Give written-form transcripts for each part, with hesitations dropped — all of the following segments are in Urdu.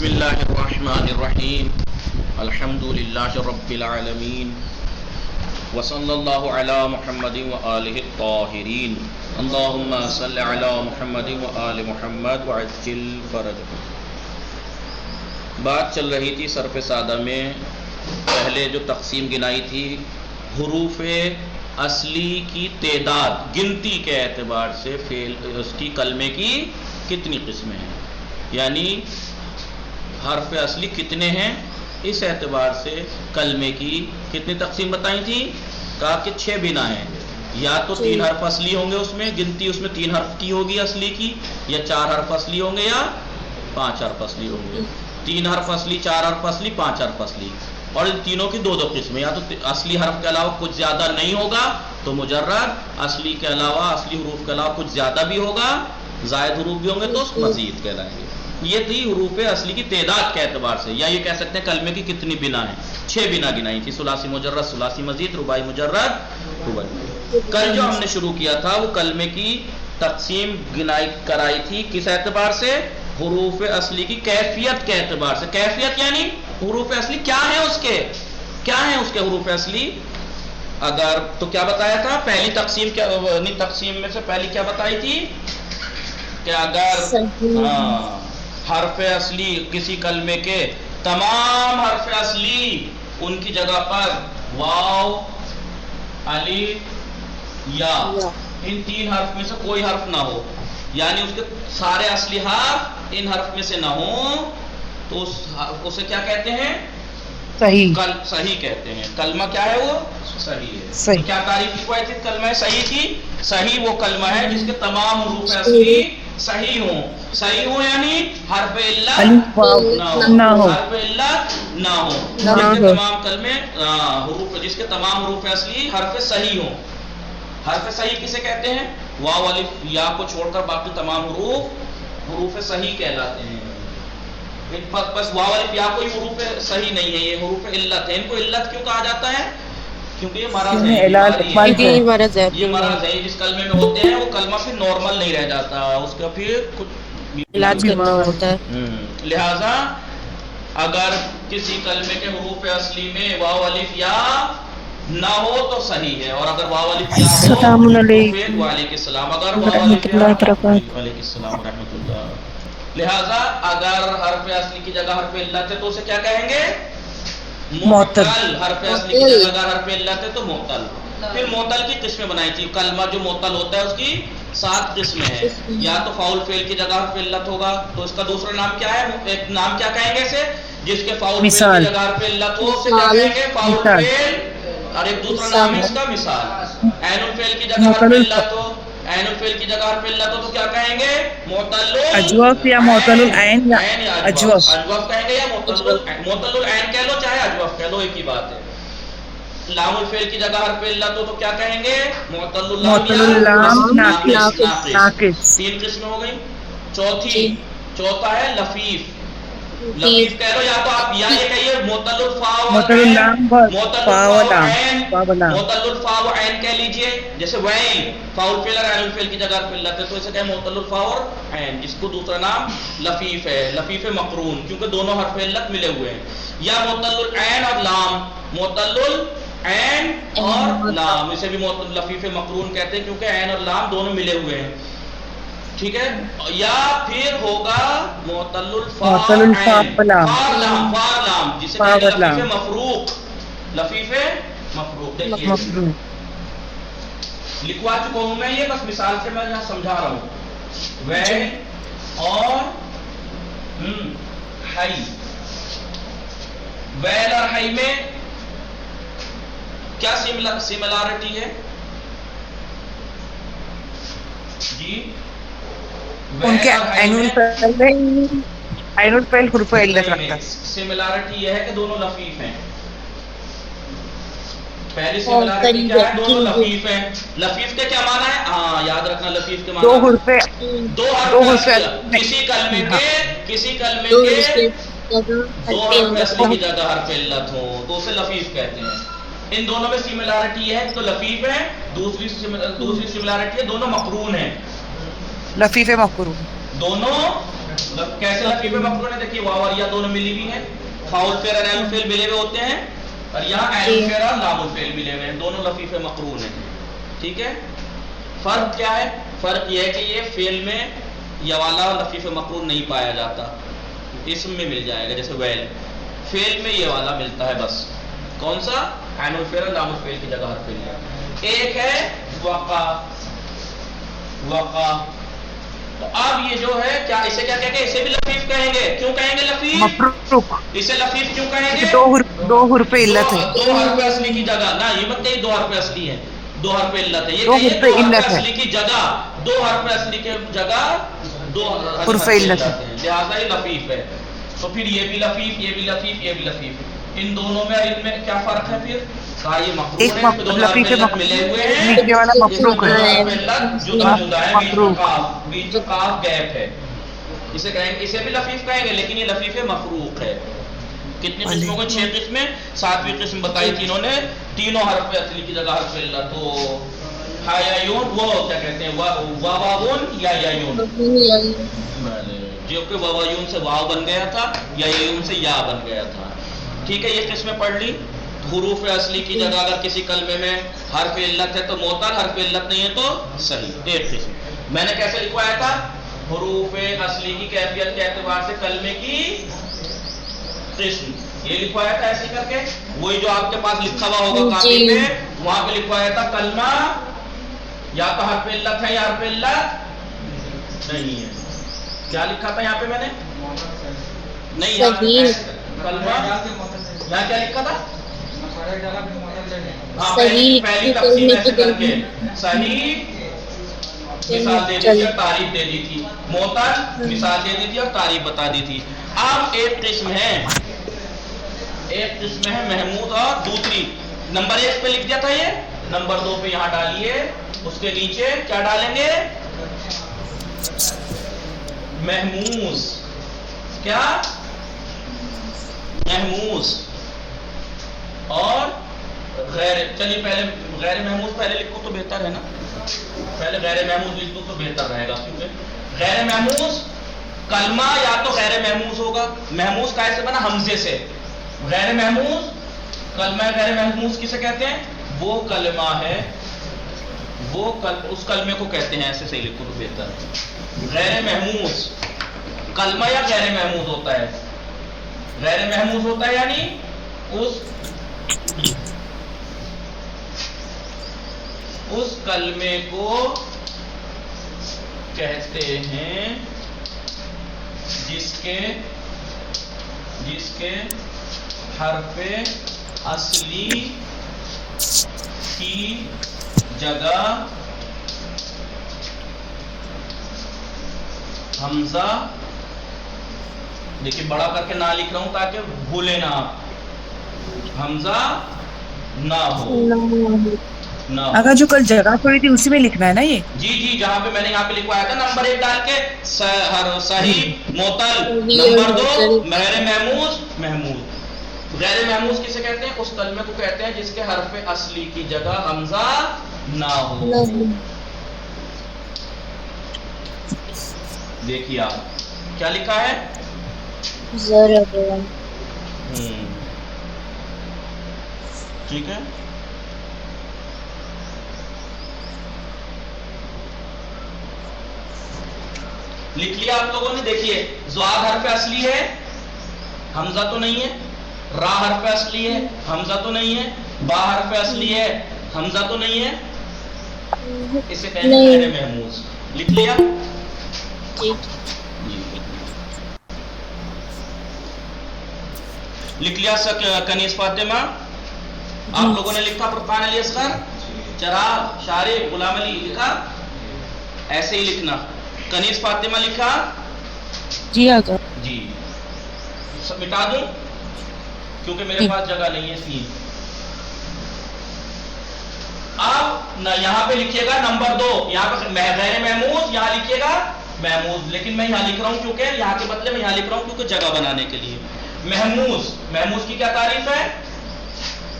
بسم اللہ الرحمن الرحیم الحمد للہ رب العالمین وصلی اللہ علی محمد وآلہ الطاہرین اللہم صل علی محمد وآل محمد وعجل فرجہ. بات چل رہی تھی صرف سادہ میں، پہلے جو تقسیم گنائی تھی حروف اصلی کی تعداد، گنتی کے اعتبار سے فعل اس کی کلمے کی کتنی قسمیں ہیں، یعنی حرف اصلی کتنے ہیں، اس اعتبار سے کلمے کی کتنی تقسیم بتائی تھی. کہا کہ 6 بنا ہیں، یا تو 3 حرف اصلی ہوں گے، اس میں گنتی اس میں 3 حرف کی ہوگی اصلی کی، یا 4 حرف اصلی ہوں گے، یا 5 حرف اصلی ہوں گے. 3 حرف اصلی، 4 حرف اصلی، 5 حرف اصلی. اور ان تینوں کی 2 قسمیں، یا تو اصلی حرف کے علاوہ کچھ زیادہ نہیں ہوگا تو مجرد، اصلی کے علاوہ اصلی حروف کے علاوہ کچھ زیادہ بھی ہوگا، زائد حروف بھی ہوں گے تو مزید کہلائیں گے. یہ تھی حروف اصلی کی تعداد کے اعتبار سے، یا یہ کہہ سکتے ہیں کلمے کی کتنی بنا ہیں. 6 بنا گنائی تھی، ثلاثی مجرد، ثلاثی مزید، رباعی مجرد، رباعی. کل جو ہم نے شروع کیا تھا وہ کلمے کی تقسیم گنائی کرائی تھی کس اعتبار سے؟ حروف اصلی کی کیفیت کے اعتبار سے. کیفیت یعنی حروف اصلی کیا ہیں، اس کے کیا ہیں اس کے حروف اصلی. اگر تو کیا بتایا تھا پہلی تقسیم، کیا تقسیم میں سے پہلی کیا بتائی تھی کہ اگر حرف اصلی کسی کلمے کے تمام حرف اصلی ان کی جگہ پر واو، الف، یا ان 3 حرف میں سے کوئی حرف نہ ہو، یعنی اس کے سارے اصلی حرف ان حرف میں سے نہ ہوں، تو اسے کیا کہتے ہیں؟ صحیح. صحیح کہتے ہیں. کلمہ کیا ہے؟ وہ صحیح ہے. تو کیا تعریف کی کوئی تھی کلمہ صحیح کی؟ صحیح وہ کلمہ ہے جس کے تمام حروف اصلی صحیح ہوں. صحیح ہوں یعنی حرف علت نہ ہو، حرف علت نہ ہو، جس کے تمام کلمے حروف، جس کے تمام حروف اصلی حرف صحیح ہوں. حرف صحیح کسے کہتے ہیں؟ واو، الف، یا کو چھوڑ کر باقی تمام حروف صحیح کہلاتے ہیں. بس واو، الف، یا کوئی حروف صحیح نہیں ہے، یہ حروف علت ہے. ان کو علت کیوں کہا جاتا ہے؟ کیونکہ یہ مرض ہے، یہ مرض ہے. جس کلمے میں ہوتے ہیں وہ کلمہ پھر نارمل نہیں رہ جاتا، اس کا پھر کچھ علاج کرنا ہوتا ہے. لہذا اگر کسی کلمے کے حروف اصلی میں واو، الف، یا نہ ہو تو صحیح ہے، اور اگر واو، الف، یا ہو تو پھر وعلیکم السلام. اگر واو، الف، یا وعلیکم السلام ورحمۃ اللہ. لہذا اگر حرف اصلی کی جگہ حرف علت ہے تو اسے کیا کہیں گے؟ معتل. حرف اصلی کی جگہ اگر حرف علت ہے تو معتل. پھر معتل کی قسمیں بنائی تھی. کلمہ جو معتل ہوتا ہے اس کی 7 قسمیں ہیں. یا تو فاعل فعل کی جگہ حرف علت ہوگا تو اس کا دوسرا نام کیا ہے؟ ایک نام کیا کہیں گے اسے؟ جس کے فاعل فعل کی جگہ حرف علت ہو اسے کیا کہیں گے؟ فاعل فعل. اور ایک دوسرا نام ہے اس کا مثال. عین الفعل کی جگہ حرف علت ہو، عین الفعل کی جگہ حرف علت ہو تو کیا کہیں گے؟ معتل اجوف یا معتل العین یا اجوف. اجوف کہیں گے یا معتل العین کہہ لو چاہے اجوف کہہ لو، ایک ہی بات ہے. لام الفعل کی جگہ حرف علت ہو تو کیا کہیں گے؟ معتل اللام ناقص. 3 قسمیں ہو گئی. چوتھا ہے لفیف. لفیف کہہ لو، یا تو آپ یا یہ کہیے معتل الفا والعین، معتل الفا و عین کہہ لیجئے. جیسے ویل، فاعل فعل اور عین الفعل کی جگہ حرف علت ہے تو اسے کہیں معتل الفا اور عین، جس کو دوسرا نام لفیف ہے. لفیف مقرون کیونکہ دونوں حرف علت ملے ہوئے ہیں. یا معتل العین اور لام، معتل العین اور لام، اسے بھی لفیف مقرون کہتے ہیں کیونکہ عین اور لام دونوں ملے ہوئے ہیں. ٹھیک ہے. یا پھر ہوگا معتل الفا فارلام، جسے کہتے ہیں لفیف مفروق. لفیف مفروق دیکھیے لکھوا چکا ہوں میں، یہ بس مثال سے میں یہاں سمجھا رہا ہوں. ویل اور ہائی. ویل اور ہائی میں کیا سملارٹی ہے جی؟ ان کے عین الفعل حروف علت رکھتا ہے. سملارٹی یہ ہے کہ دونوں لفیف ہیں. پہلی سملارٹی کیا ہے؟ دونوں لفیف ہیں. لفیف کے کیا معنی ہے؟ ہاں یاد رکھنا، لفیف کے معنی 2 حرف کسی کلمے کے 2 حرف اصلی کی جگہ حرف علت ہو تو اسے لفیف کہتے ہیں. ان دونوں میں سملارٹی ہے تو لفیف ہے. دوسری سملارٹی ہے دونوں مقرون ہیں. لفیف مقرون دونوں کیسے لفیف مقرون ہے؟ دیکھیے واو اور یا دونوں ملی ہوئی ہیں، فاؤل فعل اور عین فعل ملے ہوئے ہوتے ہیں، اور یہاں عین فعل اور لام الفعل ملے ہوئے ہیں، دونوں لفیف مقرون ہیں. ٹھیک ہے. فرق کیا ہے؟ فرق یہ ہے کہ یہ فعل میں یا والا لفیف مقرون نہیں پایا جاتا، اسم میں مل جائے گا، جیسے ویل. فعل میں یہ والا ملتا ہے بس. کون سا؟ عین الفعل اور لام الفعل کی جگہ حرف فعل. ایک ہے وقع. وقع تو اب یہ جو ہے کیا اسے کیا کہیں گے؟ اسے بھی لفیف کہیں گے. کیوں کہیں گے لفیف؟ مفروق. اسے لفیف کیوں کہیں گے؟ دو حرف علت ہے. دو حرف اصلی کی جگہ نہ، یہ مت کہیں دو حرف اصلی ہے، دو حرف علت ہے. یہ دو کہیے حرف دو حرف علت ہے. اصلی کی جگہ، دو حرف اصلی کی جگہ دو حرف علت ہے، لہٰذا یہ لفیف ہے. تو پھر یہ بھی لفیف، یہ بھی لفیف، یہ بھی لفیف. ان دونوں میں ان میں کیا فرق ہے پھر؟ یہ مقرون ایک ہے، دونوں حرف علت ملے ہوئے ہیں، نیچے والا مفروق ہے، جدا جدا ہے، مفروق. بیچ میں کاف گیپ ہے. اسے کہیں گے، اسے بھی لفیف کہیں گے، لیکن یہ لفیف مفروق ہے. کتنی قسموں کو؟ 6 قسمیں. 7ویں قسم بتائی تھی انہوں نے، تینوں حرف اصلی کی جگہ حرف علت. تو ہا یا یون، وہ کیا کہتے ہیں؟ واواون یا یون، جو کہ واوایون سے واو بن گیا تھا، یا یون سے یا بن گیا تھا. ٹھیک ہے. یہ قسمیں پڑھ لی. حروف اصلی کی جگہ اگر کسی کلمے میں حرف علت ہے تو معتل، حرف علت نہیں ہے تو صحیح. ایک قسم میں نے کیسے لکھوایا تھا؟ حروف اصلی کی کیفیت کے اعتبار سے کلمے کی قسم، یہ لکھوایا تھا ایسے کر کے. وہی جو آپ کے پاس لکھا ہوا ہوگا کاپی پہ، وہاں پہ لکھوایا تھا کلمہ یا تو حرف علت ہے یا حرف علت نہیں ہے. کیا لکھا تھا یہاں پہ میں نے؟ نہیں، کلمہ یہاں کیا لکھا تھا؟ پہلی تقسیم ایسے کر کے صحیح مثال دے دی تھی اور تعریف دے دی تھی، معتل مثال دے دی تھی اور تعریف بتا دی تھی. اب ایک قسم ہے محمود، اور دوسری نمبر 1 پہ لکھ دیا تھا، یہ نمبر 2 پہ یہاں ڈالیے. اس کے نیچے کیا ڈالیں گے؟ محموز. کیا؟ محموز. اور غیر. چلیے پہلے غیر محموز پہلے لکھو تو بہتر ہے نا، پہلے غیر محموز لکھ دو تو بہتر رہے گا. کیونکہ غیر محموز کلمہ یا تو غیر محموز ہوگا. محموز کیسے بنا؟ حمزے سے. غیر محموز کلمہ. غیر محموز کسے کہتے ہیں؟ وہ کلمہ ہے، وہ اس کلمے کو کہتے ہیں. ایسے صحیح لکھو تو بہتر ہے. غیر محموز کلمہ یا غیر محموز ہوتا ہے. غیر محموز ہوتا ہے یعنی اس کلمے کو کہتے ہیں جس کے حرف اصلی کی جگہ حمزہ. دیکھیے بڑا کر کے نہ لکھ رہا ہوں تاکہ بھولے نہ آپ. حمزہ نہ ہو. اگر جو کل جگہ پڑی تھی اسی میں لکھنا ہے نا یہ؟ جی جہاں پہ میں نے یہاں پہ لکھوایا تھا نمبر 1 ڈال کے صحیح معتل، نمبر 2 غیر محموز. محموز غیر محموز کسے کہتے ہیں؟ اس کلمے کو کہتے ہیں جس کے حرف اصلی کی جگہ حمزہ نہ ہو. دیکھیے آپ کیا لکھا ہے؟ ٹھیک ہے. لکھ لیا آپ لوگوں نے؟ دیکھیے زواد حرف اصلی ہے، حمزہ تو نہیں ہے. را حرف اصلی ہے، حمزہ تو نہیں ہے. با حرف اصلی ہے، حمزہ تو نہیں ہے. اسے کہتے ہیں غیر محموز. لکھ لیا؟ لکھ لیا کنیز فاطمہ؟ آپ لوگوں نے لکھا؟ فرقان علی اصغر، چراغ، شارق، غلام علی لکھا؟ ایسے ہی لکھنا. کنیز فاطمہ لکھا؟ جی آقا. جی مٹا دوں کیونکہ میرے پاس جگہ نہیں ہے. 3 اب یہاں پہ لکھیے گا نمبر 2. یہاں پہ غیر محموز، یہاں لکھیے گا محموز. لیکن میں یہاں لکھ رہا ہوں کیونکہ یہاں کے بدلے میں یہاں لکھ رہا ہوں کیونکہ جگہ بنانے کے لیے. محموز کی کیا تعریف ہے؟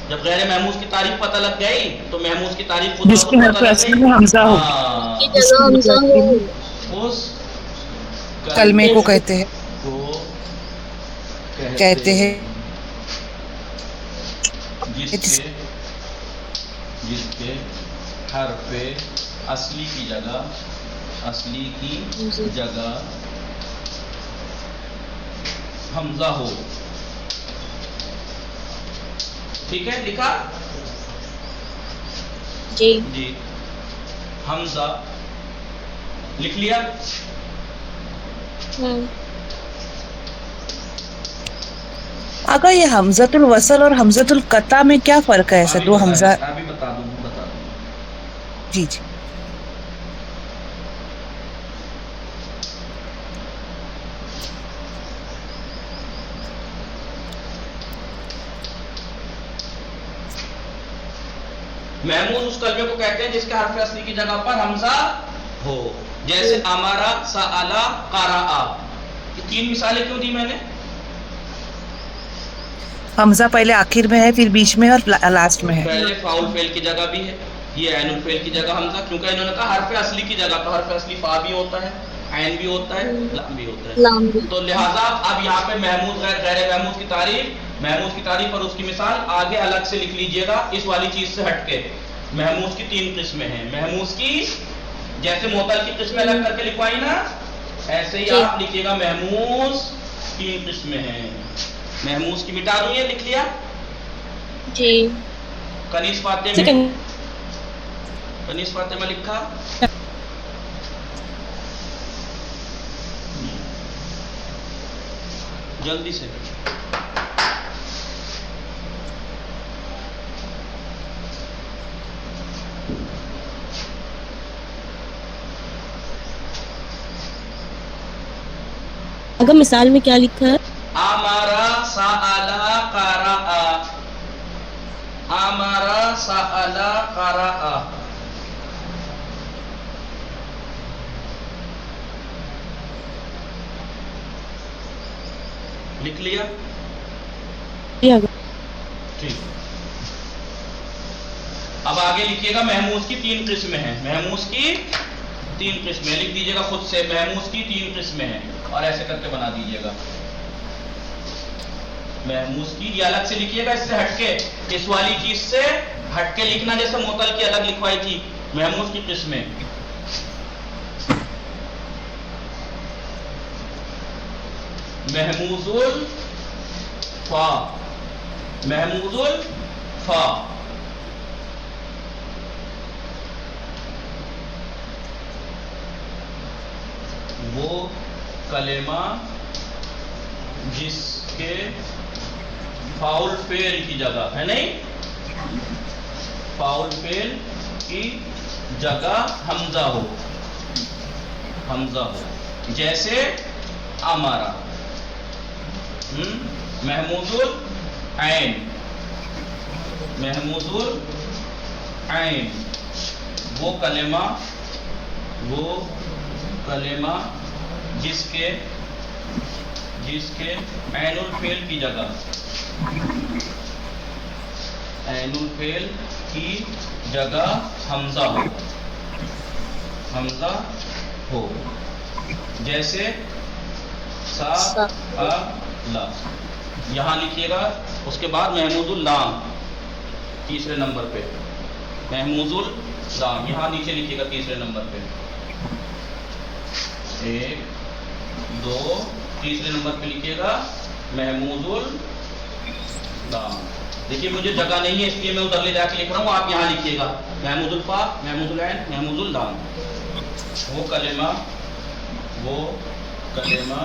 جب غیر محموز کی تعریف پتہ لگ گئی تو محموز کی تعریف خود جس کے حرف اصلی میں حمزہ ہو. کلمے کو کہتے ہیں کو کہتے ہیں جس کے حرف اصلی کی جگہ حمزہ ہو. ٹھیک ہے لکھا جی حمزہ لکھ لیا. آقا یہ حمزۃ الوصل اور حمزۃ القطع میں کیا فرق ہے؟ ایسے دو حمزہ. ابھی بتا دوں جی جی محمود اس کلمے کو کہتے ہیں جس کے حرف اصلی کی جگہ پر حمزہ ہو. جیسے امارا سالا قرأ. یہ 3 مثالیں کیوں دی میں نے؟ حمزہ پہلے آخر میں ہے، پھر بیچ میں اور لاسٹ میں ہے. پہلے فاؤل فعل کی جگہ بھی ہے، یہ عین الفعل کی جگہ حمزہ، کیونکہ انہوں نے کہا حرف اصلی کی جگہ. تو حرف اصلی فا بھی ہوتا ہے، عین بھی ہوتا ہے، لام بھی ہوتا ہے. تو لہٰذا اب یہاں پہ محمود غیر محمود کی تعریف اور اس کی مثال آگے الگ سے لکھ لیجئے گا اس والی چیز سے ہٹ کے. محمود کی 3 قسمیں ہیں. محمود کی جیسے معطل کی قسمیں الگ کر کے لکھوائی نا، ایسے ہی آپ لکھیے گا محمود 3 قسمیں ہیں. محمود کی مٹا دوں، یہ لکھ لیا جی. کنیز فاطمہ لکھا. جلدی سے اگر مثال میں کیا لکھا ہے؟ امارا سالا قرأ. امارا سالا قرأ. لکھ لیا ٹھیک. اب آگے لکھیے گا محمود کی 3 قسمیں ہیں. محمود کی 3 قسمیں لکھ دیجیے گا خود سے. محمود کی 3 قسمیں ہیں اور ایسے کر کے بنا دیجیے گا. محمود کی یہ الگ سے لکھیے گا، اس سے ہٹ کے، اس والی چیز سے ہٹ کے لکھنا جیسے معطل کی الگ لکھوائی تھی. محمود کی قسمیں محمود الفا. محمود الفا وہ کلمہ جس کے فاؤل فعل کی جگہ ہے نہیں، فاؤل فعل کی جگہ حمزہ ہو. جیسے امارا. محمود العین. وہ کلمہ جس کے عین الفعل کی جگہ حمزہ ہو. جیسے سا لا. یہاں لکھیے گا اس کے بعد محمود اللام 3 نمبر پہ. محمود اللام یہاں نیچے لکھیے گا 3 نمبر پہ. 1 2 3 نمبر پہ لکھیے گا محمود اللام. دیکھیے مجھے جگہ نہیں ہے اس لیے میں ادھر لے جا کے لکھ رہا ہوں، آپ یہاں لکھیے گا محمود الفا، محمود العین، محمود اللام. وہ کلمہ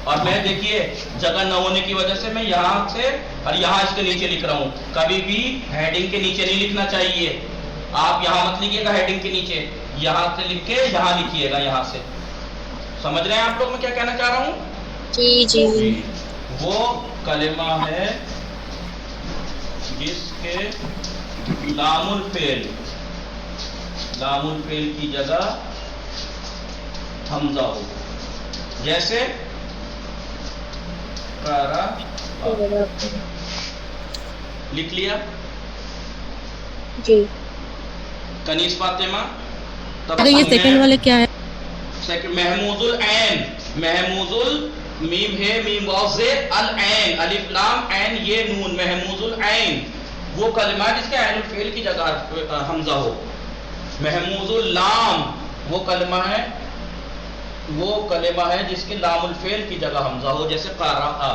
اور میں دیکھیے جگہ نہ ہونے کی وجہ سے میں یہاں سے اور یہاں اس کے نیچے لکھ رہا ہوں. کبھی بھی ہیڈنگ کے نیچے نہیں لکھنا چاہیے. آپ یہاں مت لکھیے گا ہیڈنگ کے نیچے، یہاں سے لکھ کے یہاں لکھیے گا. یہاں سے سمجھ رہے ہیں آپ لوگ میں کیا کہنا چاہ رہا ہوں؟ جی. وہ کلمہ ہے جس کے لام الفعل کی جگہ حمزہ ہو. جیسے لکھ لیا جی. کنیز فاطمہ. یہ سیکنڈ والے کیا ہے؟ محمود العین. محموز المیم ہے میم واو زیر العین الف لام عین یہ نون محموز العین وہ کلمہ جس کے عین الفعل کی جگہ حمزہ ہو. محموز اللام وہ کلمہ ہے جس کی لام الفعل کی جگہ حمزہ ہو جیسے قرأ.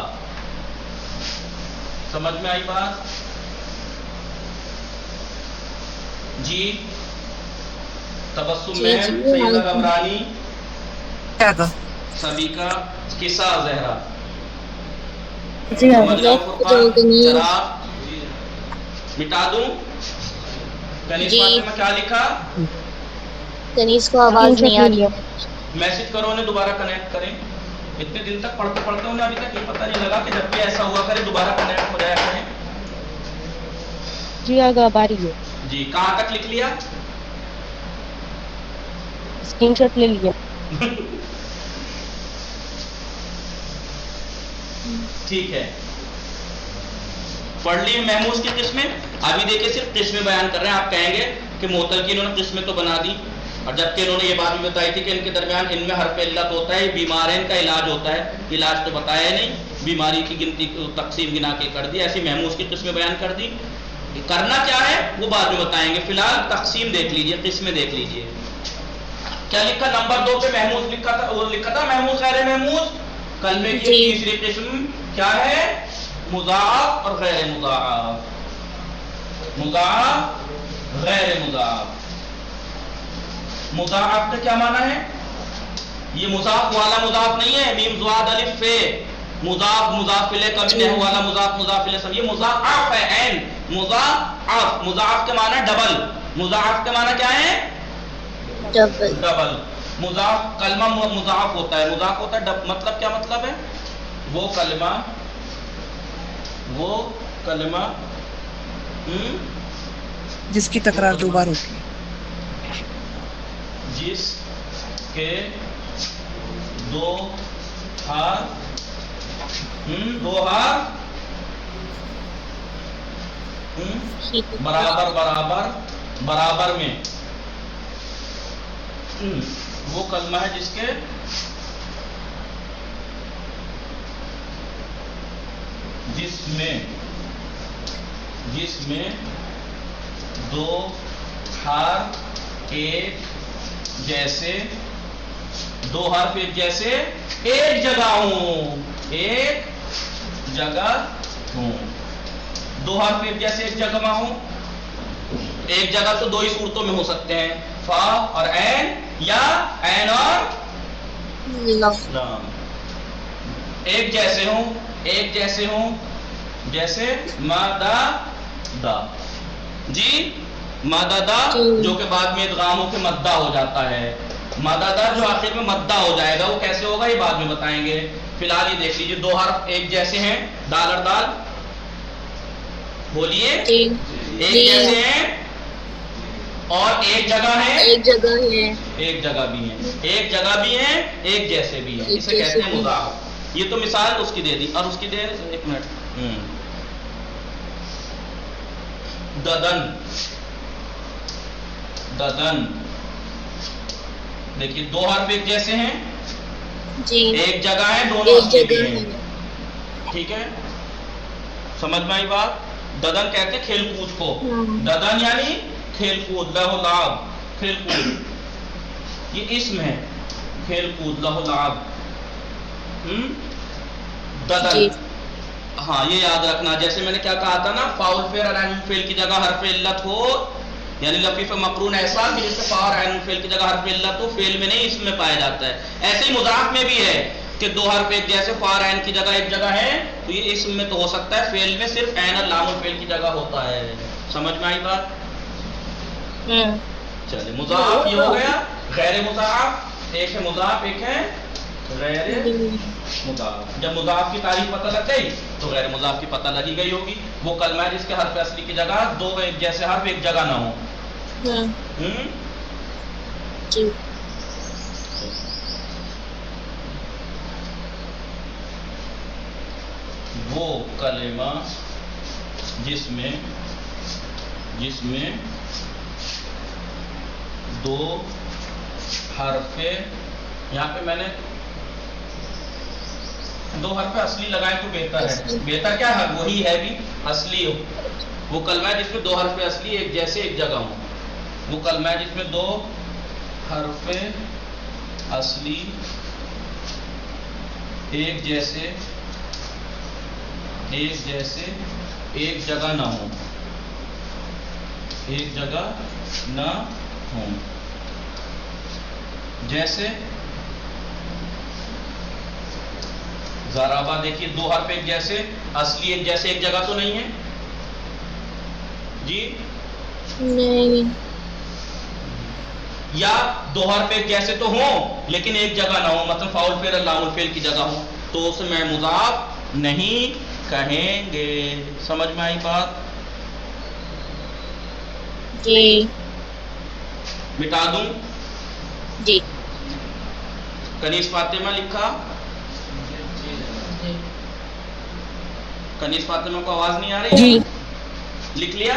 سمجھ میں آئی بات؟ جی تبسم میں سیدہ غمرانی سبیکہ قصہ زہرا سمجھ رہا ہوں چراغ مٹا دوں. کنیز فاطمہ کیا لکھا؟ کنیز کو آواز نہیں آ رہی ہے. میسج کرو انہیں دوبارہ کنیکٹ کریں. اتنے دن تک پڑھتے انہیں ابھی تک یہ پتہ نہیں لگا کہ جب بھی ایسا ہوا کرے دوبارہ کنیکٹ ہو جایا کریں. جی آگے اب آ رہی ہے. جی کہاں تک لکھ لیا؟ اسکرین شاٹ لے لیا. ٹھیک ہے پڑھ لی محموز کی قسمیں. ابھی دیکھیں صرف قسمیں بیان کر رہے ہیں. آپ کہیں گے کہ معطل کی انہوں نے قسمیں تو بنا دی اور جبکہ انہوں نے یہ بات بھی بتائی تھی کہ ان کے درمیان ان میں حرف علت ہوتا ہے بیمار ہے ان کا علاج ہوتا ہے. علاج تو بتایا نہیں بیماری کی گنتی تقسیم گنا کے کر دی. ایسی محموز کی قسمیں بیان کر دی. کرنا کیا ہے وہ بعد میں بتائیں گے. فی الحال تقسیم دیکھ لیجئے قسمیں دیکھ لیجئے. کیا لکھا نمبر 2 پہ محموز لکھا تھا محموز غیر محموز. کلمے کی تیسری قسم کیا ہے؟ مضاعف اور غیر مضاعف. مضاعف غیر مضاعف. مضاعف کا کیا معنی ہے؟ یہ مضاف والا مضاف نہیں ہے میم زواد الف فے. مضاف مضاف الیہ کا بھی نہیں والا مضاف مضاف الیہ سب. یہ مضاعف ہے عین مضاعف. مضاعف کے معنی ڈبل. مضاعف کے معنی کیا ہے؟ ڈبل. مضاف کلمہ مضاعف ہوتا ہے. مضاف ہوتا ہے مطلب کیا مطلب ہے؟ وہ کلمہ جس کی تکرار 2 بار ہوتی ہے. جس کے 2 حرف برابر میں وہ کلمہ ہے جس میں 2 حرف ایک جیسے 2 حرف ایک جیسے ایک جگہ ہوں. 2 حرف ایک جیسے ایک جگہ ہوں. ایک جگہ تو 2 ہی صورتوں میں ہو سکتے ہیں فا اور عین یا عین اور لام. ایک جیسے ہوں جیسے مادہ دا. جی مادہ دا جو کہ بعد میں ادغام ہو کے مدہ ہو جاتا ہے. مادہ دا جو آخر میں مدہ ہو جائے گا وہ کیسے ہوگا یہ بعد میں بتائیں گے. فی الحال یہ دیکھ لیجیے 2 حرف ایک جیسے ہیں دال اور دال بولیے ایک جیسے ہیں اور ایک جگہ بھی ہیں ایک جیسے بھی ہیں. اسے کہتے ہیں مضاعف. یہ تو مثال اس کی دے دی اور اس کی دے 1 منٹ. ددن دیکھیے 2 حرف ایک جیسے ہیں ایک جگہ ہے دونوں ہیں. ٹھیک ہے سمجھ میں آئی بات. ددن کہتے ہیں کھیل کود کو. ددن یعنی کھیل کود لہو لعب کھیل کود. یہ اسم ہے کھیل کود لہو لعب. ددن ہاں یہ یاد رکھنا. جیسے میں نے کیا کہا تھا نا فاؤل فعل اور عین الفعل کی جگہ حرف علت ہو یعنی لفیف مقرون ایسا کہ جس سے فا اور عین الفعل کی جگہ حرف علت ہو فعل میں نہیں اسم میں پایا جاتا ہے. ایسے ہی مضاعف میں بھی ہے کہ 2 حرف ایک جیسے فا اور عین کی جگہ ایک جگہ ہے تو یہ اسم میں تو ہو سکتا ہے فعل میں صرف عین اور لام الفعل کی جگہ ہوتا ہے. سمجھ میں آئی بات؟ چلے مضاعف یہ ہو گیا. غیر مضاعف ایک ہے مضاعف ایک ہے غیر مضاعف. جب مضاعف کی تعریف پتہ لگ گئی تو غیر مضاعف کی پتہ لگی گئی ہوگی. وہ کلمہ ہے جس کے حرف اصلی کی جگہ 2 ایک جیسے حرف ایک جگہ نہ ہو. وہ کلمہ جس میں 2 حرف یہاں پہ میں نے دو حرف اصلی لگائیں تو بہتر ہے. بہتر کیا ہے؟ وہی ہے بھی اصلی ہو. وہ کلمہ ہے جس میں دو حرف اصلی ایک جیسے ایک جگہ ہوں. وہ کلمہ ہے جس میں دو حرف اصلی ایک جیسے ایک جگہ نہ ہوں. ایک جگہ نہ ہوں. جیسے ضربہ، دیکھیے دو حرف ایک جیسے اصلی ایک جیسے ایک جگہ تو نہیں ہے جی؟ نہیں. یا دو حرف ایک جیسے تو ہوں لیکن ایک جگہ نہ ہو، مطلب فاعل فعل لام الفعل کی جگہ ہو تو اسے میں مضاف نہیں کہیں گے. سمجھ میں آئی بات؟ جی. مٹا دوں؟ جی. کنیز فاطمہ لکھا؟ کنیز فاطمہ کو آواز نہیں آ رہی؟ جی. لکھ لیا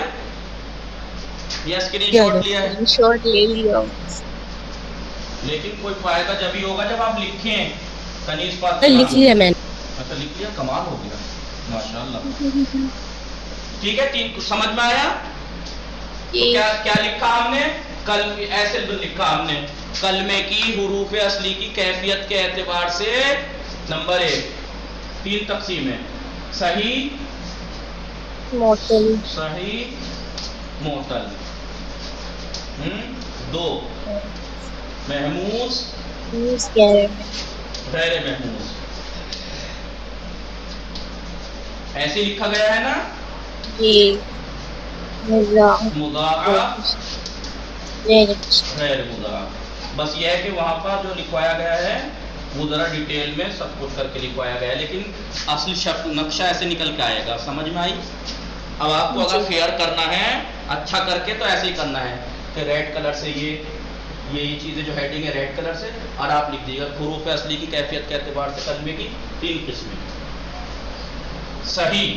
یا اسکرین شاٹ لیا ہے؟ شاٹ لے لیا. لیکن کوئی فائدہ جبھی ہوگا جب آپ لکھیں. کنیز فاطمہ لکھ لیا میں نے. اچھا لکھ لیا، کمال ہو گیا ماشاءاللہ. ٹھیک ہے، سمجھ میں آیا؟ کیا لکھا ہم نے؟ ایسے لکھا ہم نے کلمے کی حروف اصلی کی کیفیت کے اعتبار سے نمبر 1 3 تقسیم ہے: صحیح، معتل، معتل. 2 محموز، غیر محموز. ایسے لکھا گیا ہے نا؟ جی. مضاعف، غیر مضاعف. بس یہ ہے کہ وہاں پر جو لکھوایا گیا ہے وہ ذرا ڈیٹیل میں سب کچھ کر کے لکھوایا گیا ہے، لیکن اصل نقشہ ایسے نکل کے آئے گا. سمجھ میں آئی؟ اب آپ کو اگر فیئر کرنا ہے اچھا کر کے تو ایسے ہی کرنا ہے کہ ریڈ کلر سے یہ چیزیں جو ہیڈنگ ہے ریڈ کلر سے، اور آپ لکھ دیجیے گا حروف اصلی کی کیفیت کے اعتبار سے کلمے کی 3 قسمیں. صحیح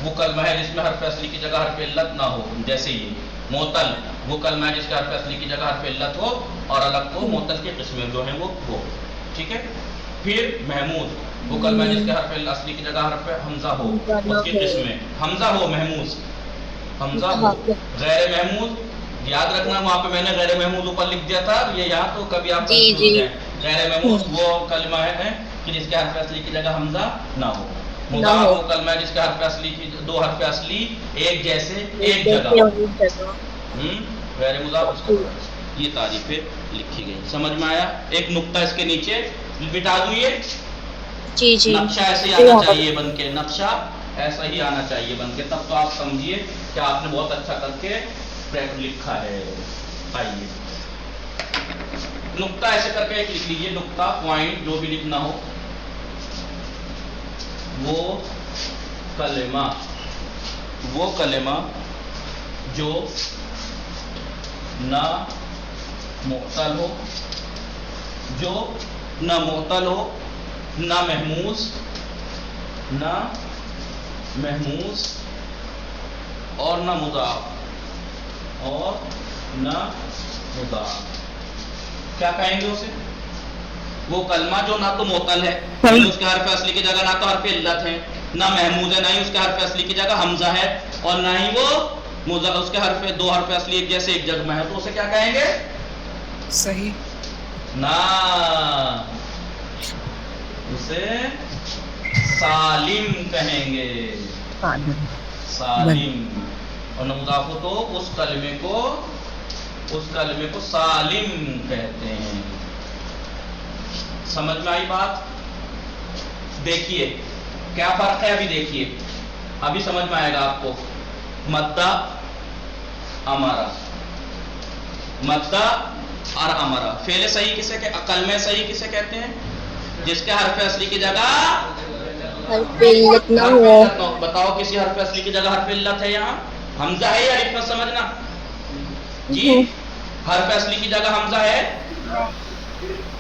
وہ کلمہ ہے جس میں حرف اصلی کی جگہ حرف علت نہ ہو، جیسے یہ. معتل وہ کلمہ ہے جس کے حرف اصلی کی جگہ حرف علت ہو اور الگ کو معتل کی قسمیں جو ہیں وہ. ٹھیک ہے. پھر محمود وہ کلمہ ہے جس کے حرف اصلی کی جگہ حرف حمزہ ہو، اس کی قسمیں حمزہ ہو، محموز حمزہ ہو. غیر محمود یاد رکھنا، وہاں پہ میں نے غیر محمود اوپر لکھ دیا تھا، یہ یہاں تو کبھی آپ کنفیوز ہو جائیں. غیر محمود وہ کلمہ ہے کہ جس کے حرف اصلی کی جگہ حمزہ نہ ہو. مضاف وہ کلمہ ہے جس کے حرف اصلی کی دو حرف اصلی ایک جیسے ایک جگہ. غیر مضاف اس کو یہ تعریفیں لکھی گئی. سمجھ میں آیا؟ ایک نقطہ اس کے نیچے بٹا دوں. یہ جی جی نقشہ ایسے ہی آنا چاہیے بن کے، نقشہ ایسا ہی آنا چاہیے بن کے، تب تو آپ سمجھیے کہ آپ نے بہت اچھا کر کے لکھا ہے. آئیے نقطہ ایسے کر کے ایک لکھ لیجیے، نقطہ پوائنٹ جو بھی لکھنا ہو. وہ کلمہ جو نہ معتل ہو، نہ محموز اور نہ مضاف کیا کہیں گے اسے؟ وہ کلمہ جو نہ تو معتل ہے، اس کے حرف اصلی کی جگہ نہ تو حرف علت ہے، نہ محموز ہے، نہ ہی اس کے حرف اصلی کی جگہ حمزہ ہے، اور نہ ہی وہ اس کے دو حرف اصلی ایک جیسے ایک جگہ میں ہے، تو اسے کیا کہیں گے؟ صحیح. نہ اسے سالم کہیں گے. سالم. اور مضاف ہو تو اس کلمے کو سالم کہتے ہیں. سمجھ میں آئی بات؟ دیکھیے کیا فرق ہے، ابھی دیکھیے، ابھی سمجھ میں آئے گا آپ کو. مدہ اور امرا فعل صحیح کسے کلمہ صحیح کسے کہتے ہیں؟ جس کے حرف اصلی کی جگہ حرف علت نہ ہو. بتاؤ کسی حرف اصلی کی جگہ حرف علت ہے؟ یہاں حمزہ ہے یا الف؟ سمجھنا جی، حرف اصلی کی جگہ حمزہ ہے؟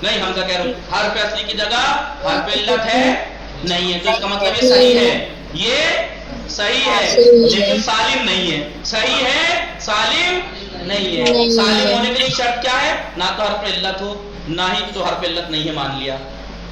نہیں، حمزہ کہہ رہا ہوں، حرف اصلی کی جگہ حرف علت ہے؟ نہیں ہے. تو اس کا مطلب یہ صحیح ہے، یہ صحیح ہے لیکن سالم نہیں ہے. صحیح ہے سالم نہیں ہے. سالم ہونے کے لیے شرط کیا ہے؟ نہ تو حرف علت ہو، نہ ہی تو حرف علت نہیں ہے مان لیا.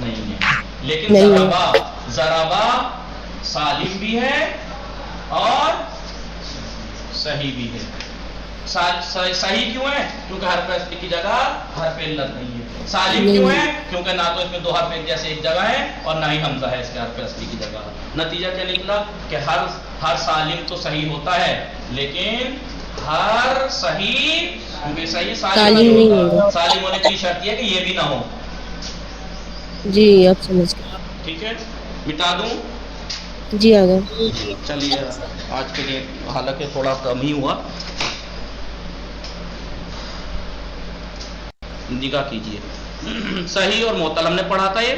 نہیں ہے. لیکن نہیں ہے. ضربا ضربا سالم بھی ہے اور صحیح بھی ہے. صحیح کیوں ہے؟ کیونکہ حرف اصلی کی جگہ حرف علت نہیں ہے. سالم کیوں ہے؟ کیونکہ نہ تو اس میں دو حرف ایک جیسے ایک جگہ ہے اور نہ ہی حمزہ ہے اس کے حرف اصلی کی جگہ. نتیجہ کیا نکلا کہ ہر سالم تو صحیح ہوتا ہے لیکن ہر صحیح کیونکہ صحیح سالم نہیں ہوتا. سالم ہونے کی شرط یہ ہے کہ یہ بھی نہ ہو. جی اب سمجھ گیا. ٹھیک ہے مٹا دوں. جی آگے. چلیے آج کے لیے حالانکہ تھوڑا کم ہی ہوا. نگاہ کیجئے صحیح اور معطل ہم نے پڑھا تھا. یہ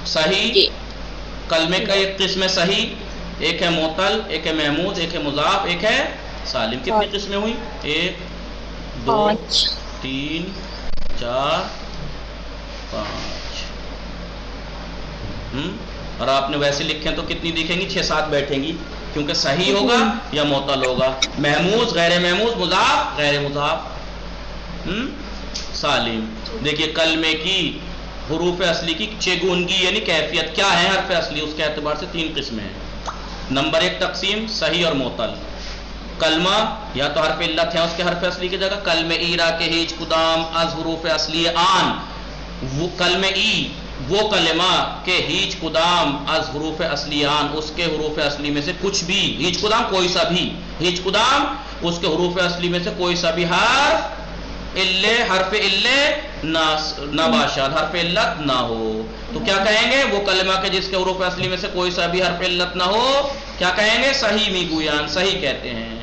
صحیح کلمے کا ایک قسم ہے صحیح, ایک ہے معطل, ایک ہے محمود, ایک ہے مضاف, ایک ہے سالم. کتنی قسمیں ہوئی؟ 1 2 3 4 5. اور آپ نے ویسے لکھیں تو کتنی دکھیں گی؟ 6-7 بیٹھیں گی کیونکہ صحیح ہوگا یا معطل ہوگا, محموز, غیر محموز, مضاف, غیر مضاف, سالم. دیکھیے کلمے کی حروف اصلی کی چگونگی یعنی کیفیت کیا ہے حرف اصلی, اس کے اعتبار سے 3 قسمیں ہیں. نمبر 1 تقسیم صحیح اور معطل. کلمہ یا تو حرف علت ہے اس کے حرف اصلی کی جگہ. کلمہ ایرا کے ہیچ قدام از حروف اصلی آن, وہ کلمہ ای وہ کلمہ کہ ہیچ قدام از حروف اصلی آن, اس کے حروف اصلی میں سے کچھ بھی, ہیچ قدام کوئی سا بھی, ہیچ قدام اس کے حروف اصلی میں سے کوئی سا بھی حرف علت نہ باشد, حرف علت نہ ہو. تو کیا کہیں گے؟ وہ کلمہ کے جس کے حروف اصلی میں سے کوئی سا بھی حرف علت نہ ہو کیا کہیں گے؟ صحیح می گویان, صحیح کہتے ہیں.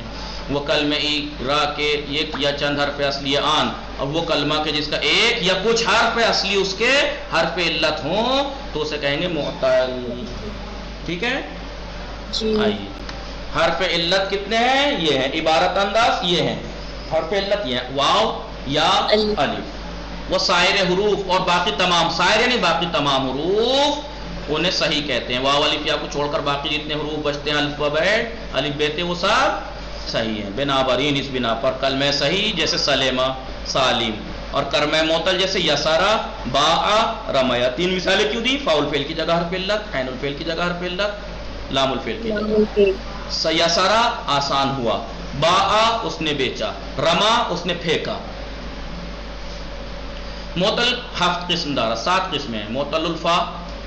وہ کلمہ ای را کے ایک یا چند حرف اصلی آن, اور وہ کلمہ کے جس کا ایک یا کچھ حرف اصلی اس کے حرف علت ہوں تو اسے کہیں گے معطل. ٹھیک ہے آئیے حرف علت کتنے ہیں؟ یہ ہیں. عبارت انداز یہ ہیں. حرف علت یہ ہیں واو یا الف. وہ سائر حروف اور باقی تمام, سائر یعنی باقی تمام حروف انہیں صحیح کہتے ہیں. واو الف یا کو چھوڑ کر باقی جتنے حروف بچتے ہیں الف و بے الف بے وہ سب صحیح ہیں. بنا برین اس بنا پر کلمہ صحیح جیسے سلیمہ سالم, اور کلمہ معطل جیسے یسارا باء رمیا. 3 مثالیں کیوں دی؟ فاعل فعل کی جگہ حرف علت, عین الفعل کی جگہ حرف علت, لام الفعل کی جگہ. یسارا آسان ہوا, باء اس نے بیچا, رما اس نے پھینکا. معطل 7 قسم دار 7 قسمیں ہیں. معطل الفا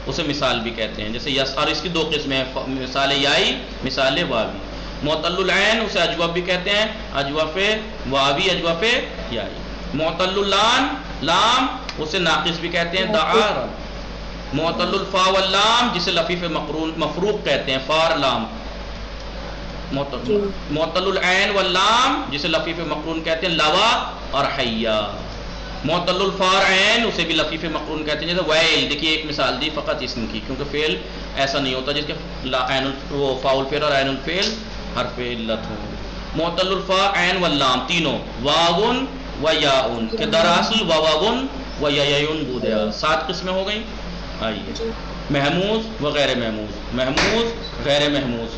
اسے مثال بھی کہتے ہیں جیسے یسار, اس کی 2 قسمیں ہیں, مثال یائی مثال واوی. معطل العین اسے اجوف بھی کہتے ہیں, اجوف واوی اجوف یائی. معطل اللام لام اسے ناقص بھی کہتے ہیں, دعا. معطل الفا واللام جسے لفیف مفروق کہتے ہیں, فار لام. معطل العین واللام جسے لفیف مقرون کہتے ہیں, لوا اور حیا. معطل الفار عین اسے بھی لفیف مقرون کہتے ہیں جیسے ویل. دیکھیے ایک مثال دی فقط اسم کی, کیونکہ فعل ایسا نہیں ہوتا جس کے وہ فاعل فعل اور عین الفعل حرف علت ہو. معطل الفا عین واللام تینوں واون و یاون کہ دراصل واون و یاون بودیا. 7 قسمیں ہو گئیں. آئیے محموز و غیر محموز. محموز غیر محموز.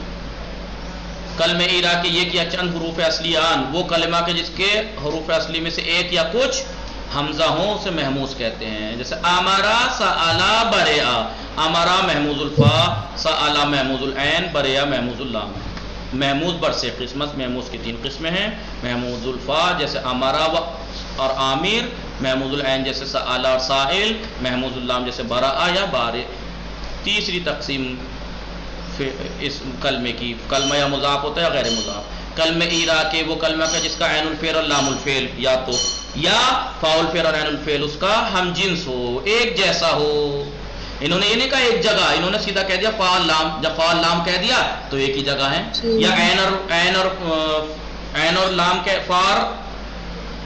کلمہ ایرا کے یہ کیا چند حروف اصلی آن, وہ کلمہ کے جس کے حروف اصلی میں سے ایک یا کچھ حمزہ ہوں اسے محموز کہتے ہیں. جیسے امارا سالا بریا, امارا محموز الفا, سالا محموز العین, بریا محموز اللام. محموز برسے قسمت, محموز کی 3 قسمیں ہیں. محموز الفا جیسے امارا اور عامر, محموز العین جیسے سالا اور سائل, محموز اللام جیسے برا یا بارے. تیسری تقسیم اس کلمے کی, کلمہ یا مضاف ہوتا ہے یا غیر مضاف. کلمہ ایرا کے وہ کلمہ کا جس کا عین الفعل اور لام الفعل یا تو یا فاعل فعل اور عین الفعل اس کا ہم جنس ہو, ایک جیسا ہو. انہوں نے یہ نہیں کہا ایک جگہ, انہوں نے سیدھا کہہ دیا فاعل لام. جب فاعل لام کہہ دیا تو ایک ہی جگہ ہے. یا عین اور لام کے فار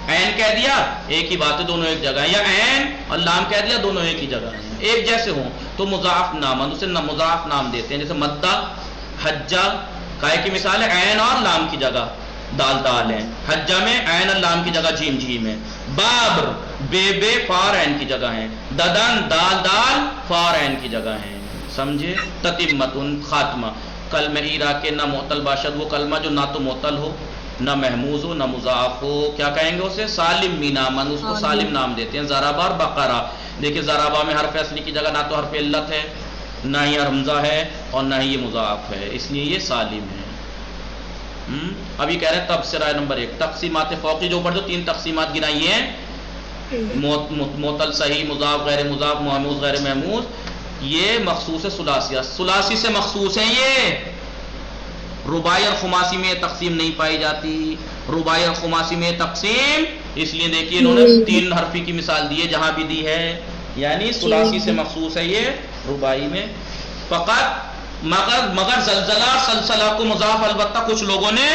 عین کہہ دیا ایک ہی بات ہے, دونوں ایک جگہ ہیں. یا عین اور لام کہہ دیا دونوں ایک ہی جگہ ہیں, ایک جیسے ہوں تو مضاف نام, اسے مضاف نام دیتے ہیں. جیسے مدہ حجہ کائے کی مثال ہے, عین اور لام کی جگہ دال دال ہے, حجہ میں عین اور لام کی جگہ جیم جیم ہے. بابر بے بے فار عین کی جگہ ہیں. ددن دال دال فار عین کی جگہ ہیں. سمجھے؟ تتمتن خاتمہ. کلمہ ایرا کے نہ معطل باشد وہ کلمہ جو نہ تو معطل ہو نہ محموز ہو نہ مضاف ہو، کیا کہیں گے اسے؟ سالم نامن، اس کو سالم نام دیتے ہیں. ضربہ اور بقرہ، دیکھیں ضربہ میں حرف اصلی کی جگہ نہ تو حرف علت ہے، نہ ہی حمزہ ہے، اور نہ ہی یہ مضاف ہے، اس لیے یہ سالم ہے. اب یہ کہہ رہے ہیں تبصرہ نمبر 1، تقسیمات فوقی جو اوپر جو 3 تقسیمات گنائی ہیں، معطل صحیح، مضاف غیر مضاف، محموز غیر محموز، یہ مخصوص ثلاثیہ، ثلاثی سے مخصوص ہیں. یہ رباعی اور خماسی میں تقسیم نہیں پائی جاتی. رباعی اور خماسی میں تقسیم اس لیے دیکھیے انہوں نے 3 حرفی کی مثال دی ہے جہاں بھی دی ہے، یعنی ثلاثی سے مخصوص ہے یہ رباعی میں. فقط مگر زلزلہ سلسلہ کو مضاف البتہ کچھ لوگوں نے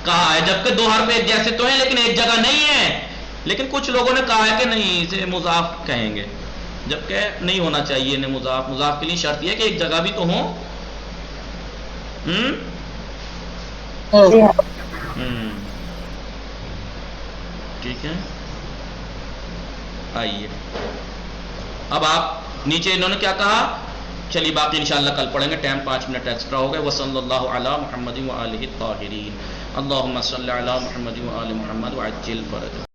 کہا ہے، جبکہ 2 حرف ایک جیسے تو ہیں لیکن ایک جگہ نہیں ہے، لیکن کچھ لوگوں نے کہا ہے کہ نہیں اسے مضاف کہیں گے، جبکہ نہیں ہونا چاہیے انہیں مضاف. مضاف کے لیے شرط یہ ہے کہ ایک جگہ بھی تو ہو. ٹھیک ہے، آئیے اب آپ نیچے انہوں نے کیا کہا، چلیے باقی انشاءاللہ کل پڑھیں گے، ٹائم 5 منٹ ایکسٹرا ہو گئے. وصلی اللہ علی محمد وآلہ الطاہرین. اللہم صلی علی محمد وآل محمد وعجل فرجہ.